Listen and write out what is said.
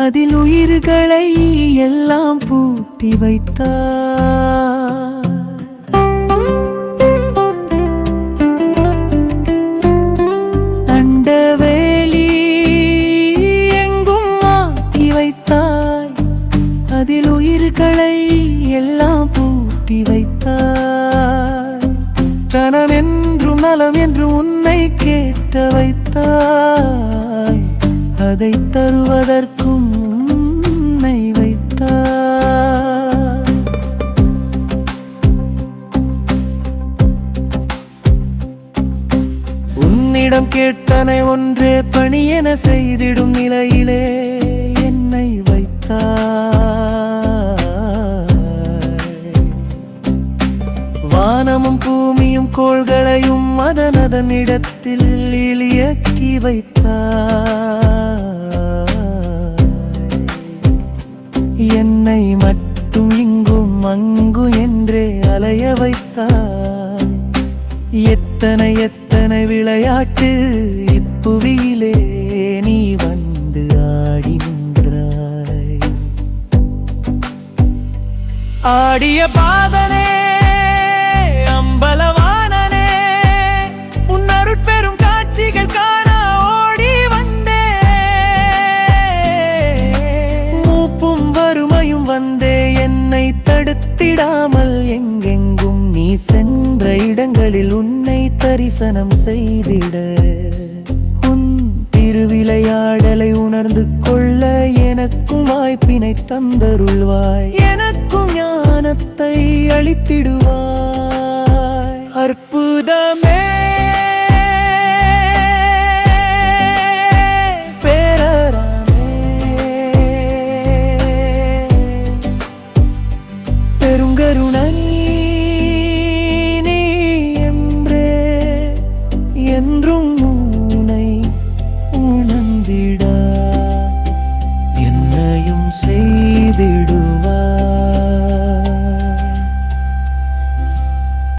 அதில் உயிர்களை எல்லாம் பூட்டி வைத்தார். அண்டவெளி எங்கும் ஆக்கி வைத்தாய். அதில் உயிர்களை எல்லாம் பூட்டி வைத்தாய். சனம் என்றும் நலம் என்று உன்னை கேட்ட வைத்தாய். அதை தருவதற்கும் உன்னை வைத்தாய். உன்னிடம் கேட்டனை ஒன்றே பணி என செய்திடும் நிலையிலே என்னை வைத்தாய். வானமும் பூமியும் கோள்களையும் அதன் இடத்தில் இயக்கி வைத்தாய். என்னை மட்டும் இங்கும் அங்கு என்றே அலைய வைத்தாய். எத்தனை எத்தனை விளையாட்டு இப்புவியிலே நீ வந்து ஆடி நின்றாய். ஆடிய பாதனே அம்பலவானனே, உன் அருட்பெரும் காட்சிகள் காண ஓடி வந்தே. மூப்பும் வறுமையும் வந்தே என்னை தடுத்திடாமல் எங்கெங்கும் நீ சென்ற இடங்களில் உன்னை தரிசனம் செய்திட. உன் திருவிளையாடலை உணர்ந்து கொள்ள எனக்கும் வாய்ப்பினை தந்தருள்வாய். எனக்கும் ஞானத்தை அளித்திடுவாய். அற்புதமே